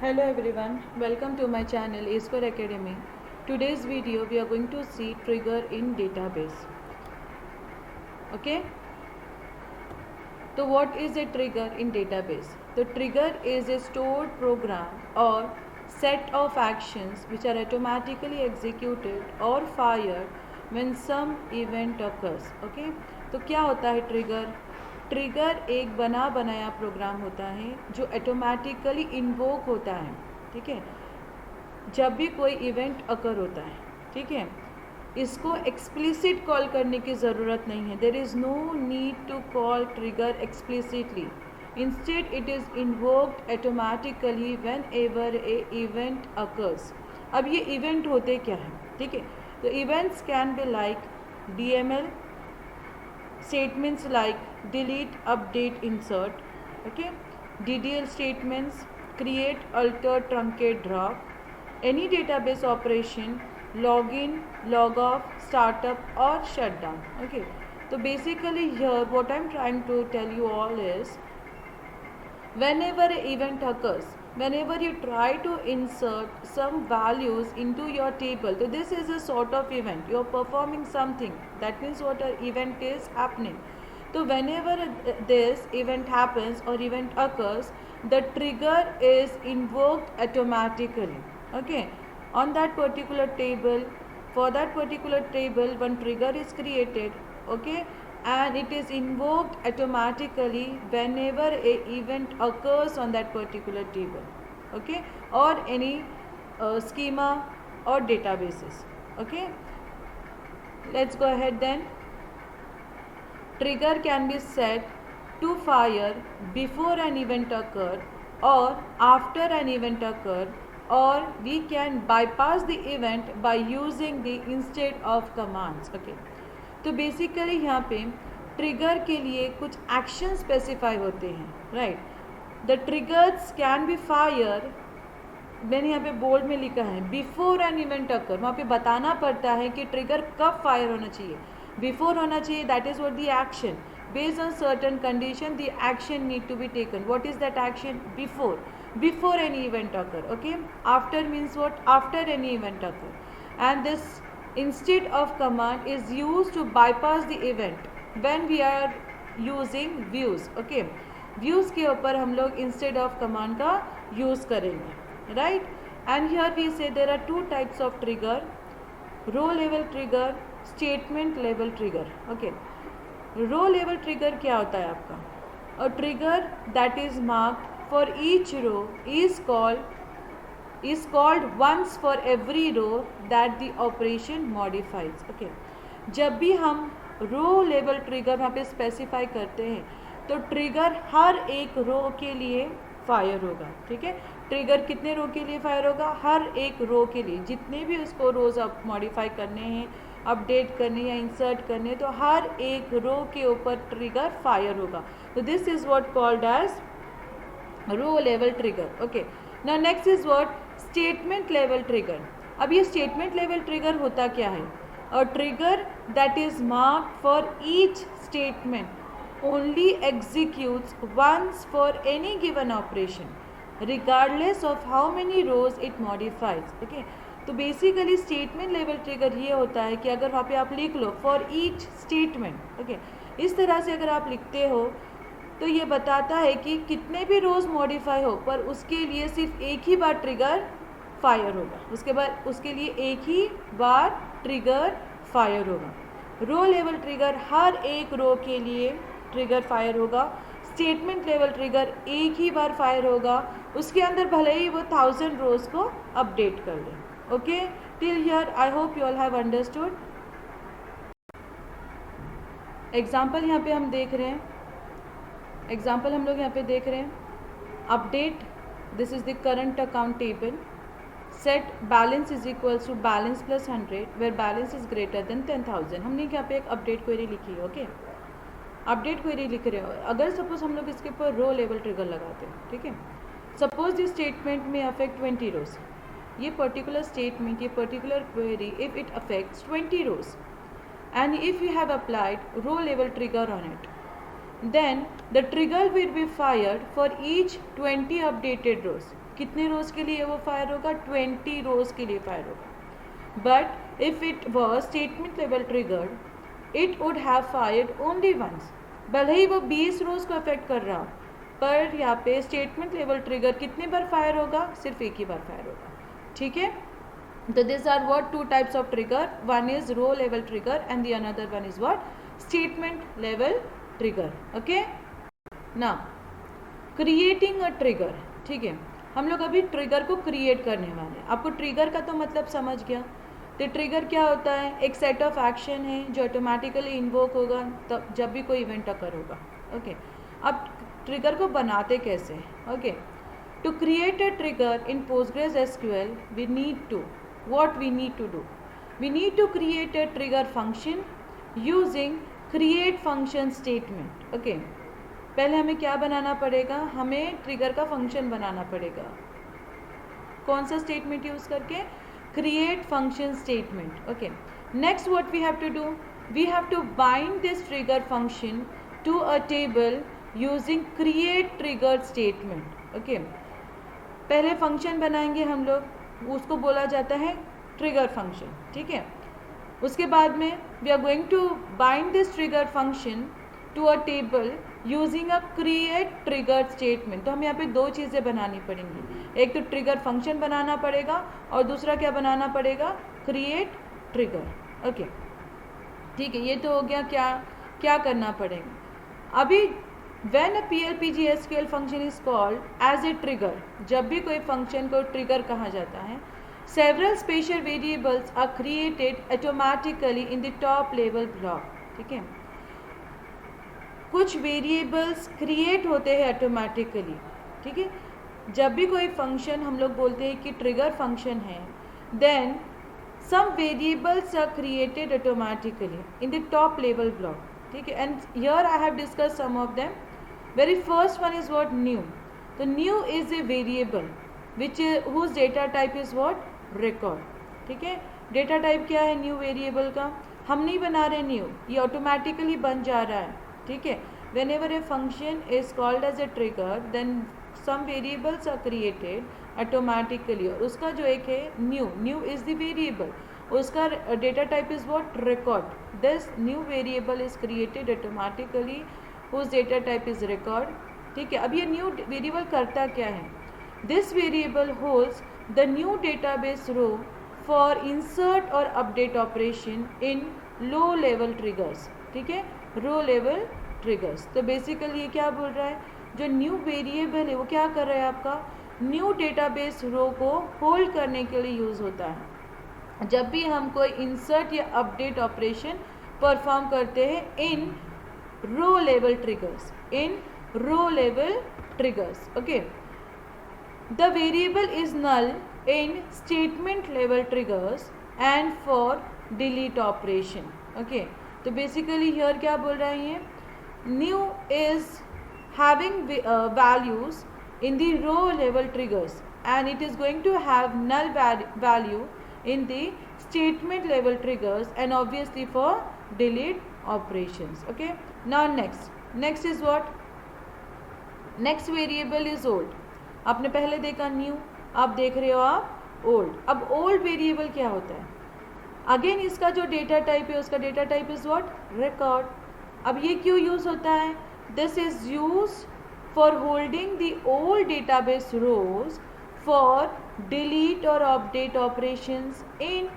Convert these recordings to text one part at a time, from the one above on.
Hello everyone, welcome to my channel A-Score Academy. Today's video we are going to see trigger in database. Okay? So what is a trigger in database? The trigger is a stored program or set of actions which are automatically executed or fired when some event occurs. Okay? तो क्या होता है trigger? Trigger एक बना बनाया programme होता है जो ऑटोमेटिकली इन्वोक होता है, ठीक है, जब भी कोई इवेंट अकर होता है, ठीक है. इसको एक्सप्लिसिट कॉल करने की ज़रूरत नहीं है. There is no need to call trigger explicitly. Instead it is invoked automatically whenever a event occurs. अब ये इवेंट होते क्या हैं, ठीक है. तो events can be like DML statements like delete, update, insert. Okay, DDL statements create, alter, truncate, drop. Any database operation, login, log off, startup or shutdown. Okay, so basically here what I'm trying to tell you all is whenever an event occurs, whenever you try to insert some values into your table, so this is a sort of event. You are performing something. That means what an event is happening. So whenever this event happens or event occurs, the trigger is invoked automatically. Okay, on that particular table, for that particular table, one trigger is created. Okay, and it is invoked automatically whenever a event occurs on that particular table, okay, or any schema or databases. Okay, let's go ahead then. Trigger can be set to fire before an event occur or after an event occur, or we can bypass the event by using the instead of commands. Okay, तो basically यहाँ पे trigger के लिए कुछ action specify होते हैं, right. The triggers can be fire, मैंने यहाँ पे बोल्ड में लिखा है बिफोर एन इवेंट अकर. वहाँ पे बताना पड़ता है कि ट्रिगर कब फायर होना चाहिए. बिफोर होना चाहिए, that is what the action. Based on certain condition the action need to be taken. What is that action? Before any event occur. Okay, after means what? After any event occur. And this instead of command is used to bypass the event when we are using views. Okay, views के ऊपर हम लोग instead of command का use करेंगे, right. And here we say there are two types of trigger: row level trigger, statement level trigger. Okay, row level trigger क्या होता है आपका? A trigger that is marked for each row is called once for every row that the operation modifies. Okay, जब भी हम रो level trigger वहाँ पे specify करते हैं तो ट्रिगर हर एक रो के लिए फायर होगा, ठीक है. ट्रिगर कितने रो के लिए फायर होगा? हर एक रो के लिए. जितने भी उसको रोज आप मॉडिफाई करने हैं, अपडेट करने या इंसर्ट करने, तो हर एक रो के ऊपर ट्रिगर फायर होगा. तो this is what called as row level trigger. Okay, now next is what? Statement level trigger. अब ये स्टेटमेंट लेवल ट्रिगर होता क्या है? A trigger that is marked for each statement only executes once for any given operation regardless of how many rows it modifies. Okay, तो basically statement level trigger ये होता है कि अगर वहाँ पे आप लिख लो फॉर ईच स्टेटमेंट, ओके, इस तरह से अगर आप लिखते हो तो ये बताता है कि कितने भी रोज मॉडिफाई हो पर उसके लिए सिर्फ एक ही बार ट्रिगर फायर होगा. उसके बाद उसके लिए एक ही बार ट्रिगर फायर होगा. रो लेवल ट्रिगर हर एक रो के लिए ट्रिगर फायर होगा. स्टेटमेंट लेवल ट्रिगर एक ही बार फायर होगा, उसके अंदर भले ही वो 1000 रोज को अपडेट कर ले. Okay, till here I hope you all have understood. Example यहाँ पे हम देख रहे हैं, एग्जाम्पल हम लोग यहाँ पे देख रहे हैं. Update, this is the current account table. Set balance is equals to balance plus 100 where balance is greater than 10,000. हमने यहाँ पे एक अपडेट क्वेरी लिखी है. ओके, अपडेट क्वेरी लिख रहे हो. अगर सपोज हम लोग इसके ऊपर रो लेवल ट्रिगर लगाते हैं, ठीक है. सपोज दिस स्टेटमेंट में अफेक्ट 20 रोज. ये पर्टिकुलर स्टेटमेंट, ये particular query, if it affects 20 rows and if you have applied row level trigger on it, then the trigger will be fired for each 20 updated rows. कितने रोज के लिए वो fire होगा? 20 रोज के लिए fire होगा. But if it was statement level triggered it would have fired only once. भले ही वो 20 रोज को अफेक्ट कर रहा हो, पर यहाँ पे स्टेटमेंट लेवल ट्रिगर कितने बार फायर होगा? सिर्फ एक ही बार फायर होगा. ठीक है. So these are what two types of trigger. One is row level trigger and the another one is what? Statement level trigger. Okay. Now creating a trigger. ठीक है, हम लोग अभी ट्रिगर को क्रिएट करने वाले हैं. आपको ट्रिगर का तो मतलब समझ गया. तो ट्रिगर क्या होता है? एक सेट ऑफ एक्शन है जो ऑटोमेटिकली इन्वोक होगा तब जब भी कोई इवेंट अकर होगा. ओके. अब ट्रिगर को बनाते कैसे? Okay. To create a trigger in Postgres SQL we need to what we need to do? We need to create a trigger function using create function statement. Okay. पहले हमें क्या बनाना पड़ेगा? हमें ट्रिगर का फंक्शन बनाना पड़ेगा. कौन सा स्टेटमेंट यूज करके? create function statement. Okay. Next what we have to do? We have to bind this trigger function to a table using create trigger statement. Okay. पहले फंक्शन बनाएंगे हम लोग, उसको बोला जाता है ट्रिगर फंक्शन. ठीक है. उसके बाद में we are going to bind this trigger function to a table using a create trigger statement. तो हमें यहाँ पे दो चीज़ें बनानी पड़ेंगी. एक तो ट्रिगर फंक्शन बनाना पड़ेगा और दूसरा क्या बनाना पड़ेगा? Create trigger. ओके. ठीक है, ये तो हो गया. क्या क्या करना पड़ेगा अभी? When a PLPG SQL function is called as a trigger, जब भी कोई फंक्शन को ट्रिगर कहा जाता है, several special variables are created automatically in the top level block. ठीक है. कुछ वेरिएबल्स क्रिएट होते हैं ऑटोमेटिकली. ठीक है. जब भी कोई फंक्शन हम लोग बोलते हैं कि ट्रिगर फंक्शन है, then some variables are created automatically in the top level block. ठीक है. And here I have discussed some of them. Very first one is what? New. So new is a variable which whose data type is what? Record. ठीक है. Data type क्या है new variable का? हम नहीं बना रहे न्यू, ये ऑटोमेटिकली बन जा रहा है. ठीक है. Whenever a function is called as a trigger then some variables are created automatically. और उसका जो एक है new, new is the variable, उसका data type is what? Record. This new variable is created automatically whose data type is record. ठीक है. अब ये न्यू वेरिएबल करता क्या है? This variable holds the new database row for insert और update operation in low level triggers. ठीक है. Row level triggers. तो बेसिकली ये क्या बोल रहा है? जो न्यू वेरिएबल है वो क्या कर रहा है? आपका न्यू डेटाबेस रो को होल्ड करने के लिए यूज होता है जब भी हम कोई इंसर्ट या अपडेट ऑपरेशन परफॉर्म करते हैं इन row level triggers. In row level triggers. Okay. The variable is null in statement level triggers and for delete operation. Okay. तो basically here क्या बोल रहा है ये? New is having values in the row level triggers and it is going to have null value in the statement level triggers and obviously for delete operations. Okay. Now next is what? Next variable is old. आपने पहले देखा new, आप देख रहे हो आप old. अब old variable क्या होता है? अगेन इसका जो डेटा टाइप है उसका data type is what? Record. अब ये क्यों यूज होता है? This is use for holding the old database rows for delete और update operations in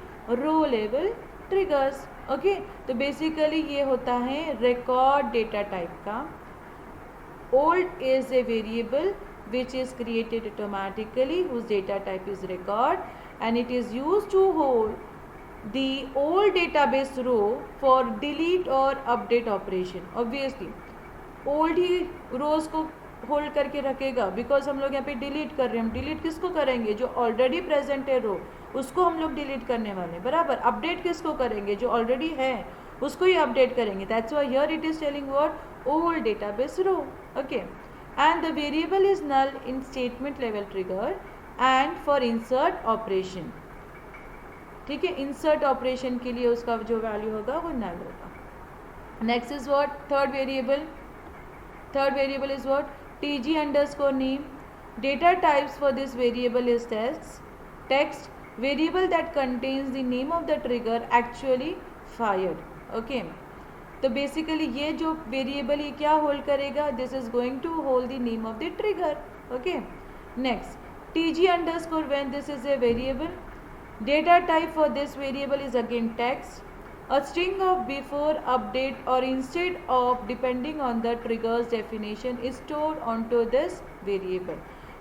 row level triggers. Okay. तो बेसिकली ये होता है रिकॉर्ड डेटा टाइप का. Old is a variable which is created automatically whose data type is record and it is used to hold the old database row for delete or update operation. Obviously old he rows को hold करके रखेगा because हम लोग यहाँ पे delete कर रहे हैं. हम डिलीट किसको करेंगे? जो ऑलरेडी प्रेजेंट है रो उसको हम लोग डिलीट करने वाले. बराबर. अपडेट किसको करेंगे? जो ऑलरेडी है उसको ही अपडेट करेंगे. That's why here it is telling what? Old database row. Okay. and the variable is null in statement level trigger and for insert operation. ठीक है. insert operation के लिए उसका जो वैल्यू होगा वो null होगा. next is what? third variable is what? tg underscore name. Data types for this variable is text variable that contains the name of the trigger actually fired. Okay, तो basically ये जो variable ये क्या hold करेगा, this is going to hold the name of the trigger. Okay, next tg_when, this is a variable. Data type for this variable is again text. A string of before, update or instead of depending on the trigger's definition is stored onto this variable.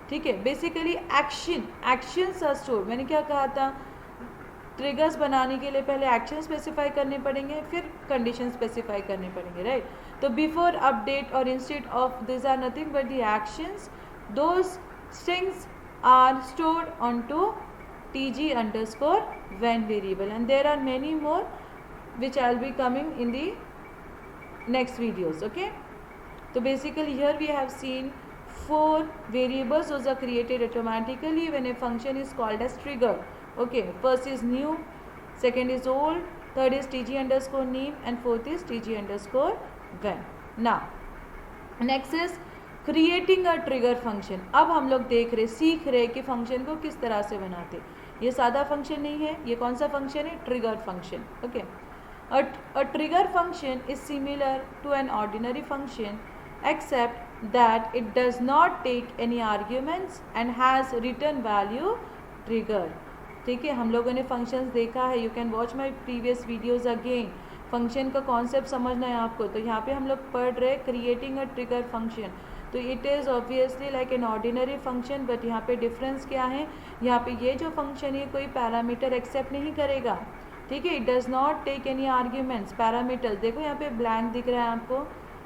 ठीक है, basically actions are stored. मैंने क्या कहा था, triggers बनाने के लिए पहले एक्शन स्पेसिफाई करने पड़ेंगे, फिर कंडीशन स्पेसिफाई करने पड़ेंगे, राइट. तो बिफोर, अपडेट और instead of, this are nothing but the actions. Those strings are stored onto tg_when variable, and there are many more which I'll be coming in the next videos. Okay, so basically here we have seen 4 variables. Those are created automatically when a function is called as trigger. Okay, first is new, second is old, third is tg_name, and fourth is tg_when. Now next is creating a trigger function. अब हम लोग सीख रहे कि function को किस तरह से बनाते. ये सादा फंक्शन नहीं है, ये कौन सा फंक्शन है, trigger function. Okay, a trigger function is similar to an ordinary function except that it does not take any arguments and has return value trigger. ठीक है, हम लोगों ने फंक्शंस देखा है, you can watch my previous videos again. Function का concept समझना है आपको. तो यहाँ पे हम लोग पढ़ रहे क्रिएटिंग अ ट्रिगर फंक्शन. तो it is obviously like an ordinary function, but यहाँ पे डिफरेंस क्या है, यहाँ पे ये जो फंक्शन है कोई पैरामीटर एक्सेप्ट नहीं करेगा. ठीक है, it does not take any arguments. Parameters देखो यहाँ पे ब्लैंक दिख रहा है आपको,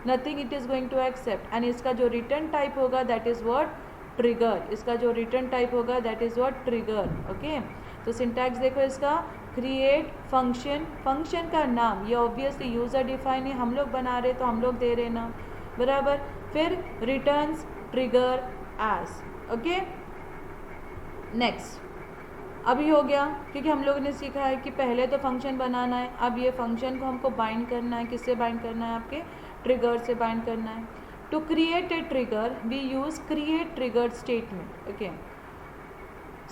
nothing it is going to accept. And इसका जो रिटर्न टाइप होगा दैट इज़ व्हाट, ट्रिगर. इसका जो रिटर्न टाइप होगा that is what, trigger. Okay, तो सिंटैक्स देखो इसका, क्रिएट फंक्शन, फंक्शन का नाम ये ऑब्वियसली यूज़र डिफाइन है, हम लोग बना रहे तो हम लोग दे रहे नाम, बराबर. फिर returns trigger as. Okay, next अभी हो गया, क्योंकि हम लोगों ने सीखा है कि पहले तो फंक्शन बनाना है, अब ये फंक्शन को हमको बाइंड करना है. किससे बाइंड करना है, आपके ट्रिगर से बाइंड करना है. To create a trigger we use create trigger statement. Okay,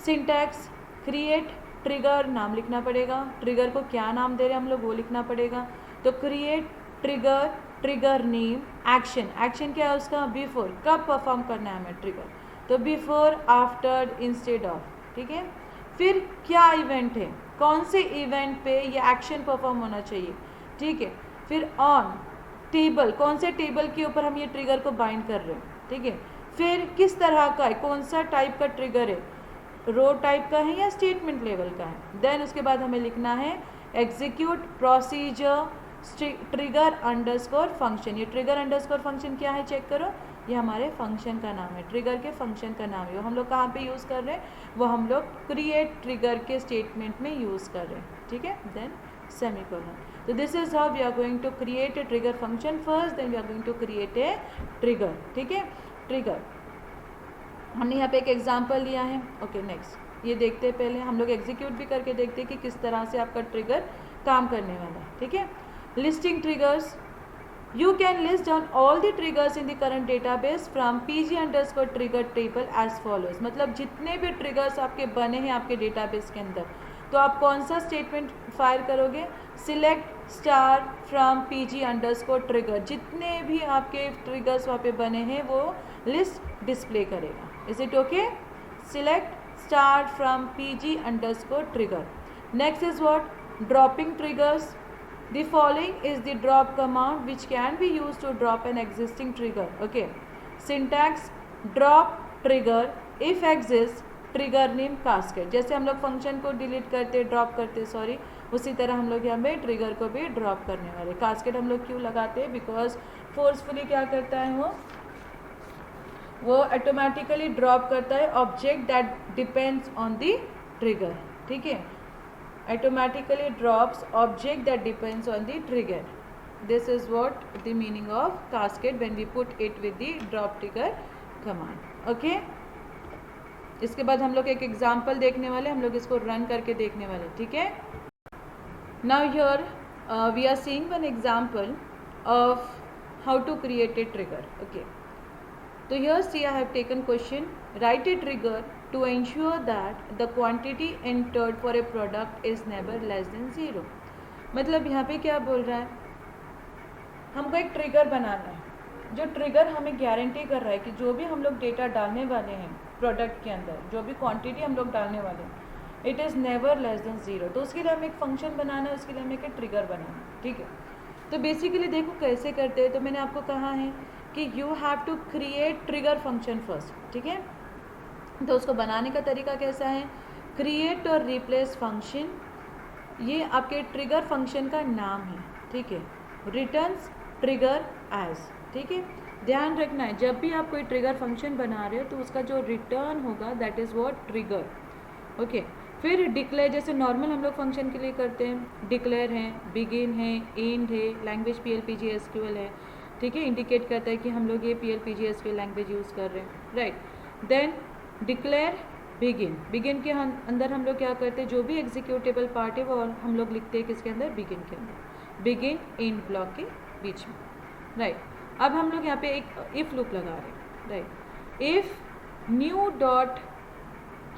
syntax, create trigger, नाम लिखना पड़ेगा, ट्रिगर को क्या नाम दे रहे हैं हम लोग वो लिखना पड़ेगा. तो create trigger, trigger name, action, action क्या है उसका, बिफोर, कब परफॉर्म करना है हमें ट्रिगर, तो बिफोर, आफ्टर, इंस्टेड ऑफ. ठीक है, फिर क्या इवेंट है, कौन से इवेंट पे ये एक्शन परफॉर्म होना चाहिए. ठीक है, फिर ऑन टेबल, कौन से टेबल के ऊपर हम ये ट्रिगर को बाइंड कर रहे हैं. ठीक है, फिर किस तरह का है, कौन सा टाइप का ट्रिगर है, रो टाइप का है या स्टेटमेंट लेवल का है. देन उसके बाद हमें लिखना है execute procedure trigger underscore function. ये ट्रिगर अंडरस्कोर फंक्शन क्या है, चेक करो, ये हमारे फंक्शन का नाम है, ट्रिगर के फंक्शन का नाम है. वो हम लोग कहाँ पे यूज़ कर रहे हैं, वो हम लोग क्रिएट ट्रिगर के स्टेटमेंट में यूज़ कर रहे हैं. ठीक है, देन सेमीकोलन. तो this is how we are going to create a trigger function first, then we are going to create a trigger. ठीक है, ट्रिगर हमने यहाँ पे एक एग्जाम्पल लिया है. ओके, नेक्स्ट ये देखते हैं, पहले हम लोग एग्जीक्यूट भी करके देखते हैं कि किस तरह से आपका ट्रिगर काम करने वाला है. ठीक है, listing triggers, you can list down all the triggers in the current database from pg_trigger table as follows. मतलब जितने भी triggers आपके बने हैं आपके database के अंदर, तो आप कौन सा स्टेटमेंट फायर करोगे, सिलेक्ट स्टार फ्रॉम pg_trigger. जितने भी आपके ट्रिगर्स वहाँ पे बने हैं वो लिस्ट डिस्प्ले करेगा. Is it okay, select star from pg_trigger. Next is what, dropping triggers. The following is the drop command which can be used to drop an existing trigger. Okay, syntax, drop trigger if exists trigger name cascade. जैसे हम लोग function को delete करते, drop करते, sorry, उसी तरह हम लोग यहाँ पे ट्रिगर को भी ड्रॉप करने वाले. कास्केड हम लोग क्यों लगाते हैं, बिकॉज फोर्सफुली क्या करता है वो ऑटोमेटिकली ड्रॉप करता है object that depends on the trigger. ठीक है, automatically drops object that depends on the trigger. This is what the meaning of cascade when we put it with the drop trigger command. Okay, इसके बाद हम लोग एक example देखने वाले, हम लोग इसको रन करके देखने वाले. ठीक है, now here we are seeing one example of how to create a trigger. Okay, so here see I have taken question write a trigger to ensure that the quantity entered for a product is never less than 0. मतलब यहाँ पे क्या बोल रहा है, हमको एक trigger बनाना है जो ट्रिगर हमें गारंटी कर रहा है कि जो भी हम लोग डेटा डालने वाले हैं प्रोडक्ट के अंदर, जो भी क्वांटिटी हम लोग डालने वाले हैं, it is never less than 0. तो उसके लिए हमें एक फंक्शन बनाना है, उसके लिए हमें एक ट्रिगर बनाना है. ठीक है, तो बेसिकली देखो कैसे करते हैं. तो मैंने आपको कहा है कि you have to create trigger function first. ठीक है, तो उसको बनाने का तरीका कैसा है, क्रिएट और रिप्लेस फंक्शन, ये आपके ट्रिगर फंक्शन का नाम है. ठीक है, रिटर्न्स ट्रिगर एज. ठीक है, ध्यान रखना है जब भी आप कोई ट्रिगर फंक्शन बना रहे हो तो उसका जो रिटर्न होगा that is what trigger. Okay, फिर डिक्लेयर, जैसे नॉर्मल हम लोग फंक्शन के लिए करते हैं, डिक्लेयर है, बिगिन है, एंड है, लैंग्वेज PLPG SQL है. ठीक है, इंडिकेट करता है कि हम लोग ये PLPG SQL लैंग्वेज यूज़ कर रहे हैं. Right, then declare begin. Begin के अंदर हम लोग क्या करते हैं, जो भी एग्जीक्यूटेबल पार्ट है वो हम लोग लिखते हैं किसके अंदर, बिगिन के अंदर, बिगिन एंड ब्लॉक के बीच में. राइट, अब हम लोग यहाँ पे एक इफ लूप लगा रहे हैं. Right, if new dot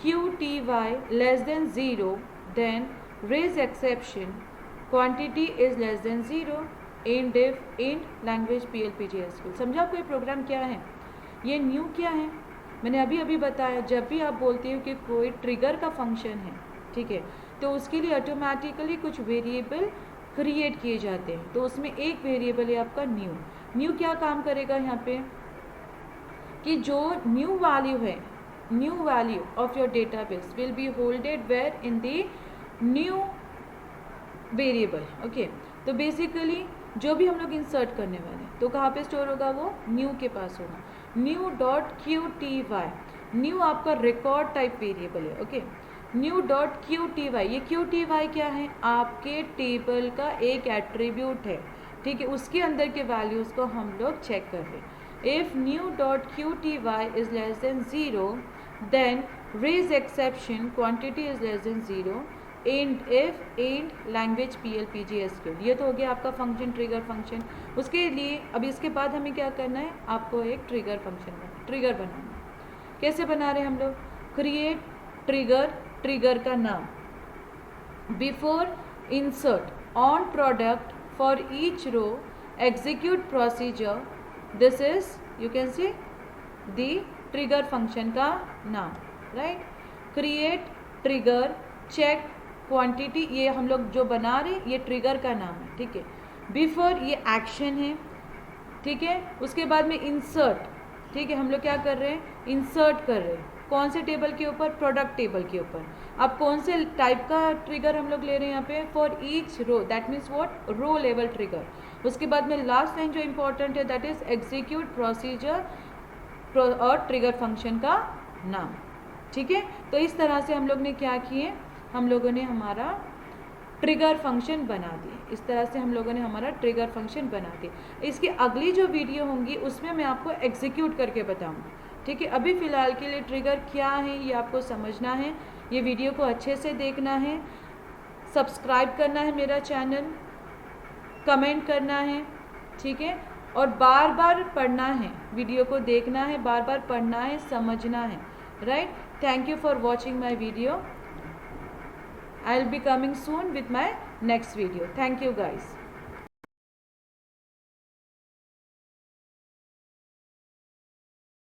QTY less than 0 then raise exception quantity is less than 0 end if end language PLPG SQL. समझा कोई प्रोग्राम क्या है, ये न्यू क्या है, मैंने अभी बताया. जब भी आप बोलते हो कि कोई ट्रिगर का फंक्शन है, ठीक है, तो उसके लिए ऑटोमेटिकली कुछ वेरिएबल क्रिएट किए जाते हैं. तो उसमें एक वेरिएबल है आपका न्यू. न्यू क्या काम करेगा यहाँ पे, कि जो न्यू वैल्यू है, new value of your database will be holded where in the new variable. Okay, तो बेसिकली जो भी हम लोग इंसर्ट करने वाले हैं तो कहाँ पे स्टोर होगा, वो न्यू के पास होगा. न्यू डॉट QTY, न्यू आपका रिकॉर्ड टाइप वेरिएबल है. ओके, न्यू डॉट QTY, ये QTY क्या है, आपके टेबल का एक एट्रीब्यूट है. ठीक है, उसके अंदर के वैल्यूज़ को हम लोग चेक कर रहे हैं. If new dot QTY is less than 0 then raise exception quantity is less than 0 end if end language PLPG SQL. ये तो हो गया आपका फंक्शन, ट्रिगर फंक्शन. उसके लिए अब इसके बाद हमें क्या करना है, आपको एक ट्रिगर फंक्शन ट्रिगर बनाना है. कैसे बना रहे हैं हम लोग, क्रिएट ट्रिगर, ट्रिगर का नाम, before insert on product for each row execute procedure. This is you can see the trigger function का नाम. राइट, क्रिएट ट्रिगर चेक क्वांटिटी, ये हम लोग जो बना रहे ये ट्रिगर का नाम है. ठीक है, बिफोर ये एक्शन है. ठीक है, उसके बाद में इंसर्ट. ठीक है, हम लोग क्या कर रहे हैं, इंसर्ट कर रहे हैं. कौन से टेबल के ऊपर, प्रोडक्ट टेबल के ऊपर. अब कौन से टाइप का ट्रिगर हम लोग ले रहे हैं यहाँ पे, for each row, that means what, row level trigger. उसके बाद में लास्ट लाइन जो इंपॉर्टेंट है दैट इज एग्जीक्यूट प्रोसीजर और ट्रिगर फंक्शन का नाम. ठीक है, तो इस तरह से हम लोग ने क्या किए, हम लोगों ने हमारा ट्रिगर फंक्शन बना दिए. इस तरह से हम लोगों ने हमारा ट्रिगर फंक्शन बना दिए. इसकी अगली जो वीडियो होंगी उसमें मैं आपको एग्जीक्यूट करके बताऊंगी. ठीक है, अभी फ़िलहाल के लिए ट्रिगर क्या है ये आपको समझना है. ये वीडियो को अच्छे से देखना है, सब्सक्राइब करना है मेरा चैनल, कमेंट करना है. ठीक है, और बार बार पढ़ना है, वीडियो को देखना है, बार बार पढ़ना है, समझना है. Right, thank you for watching my video. I'll be coming soon with my next video. Thank you guys.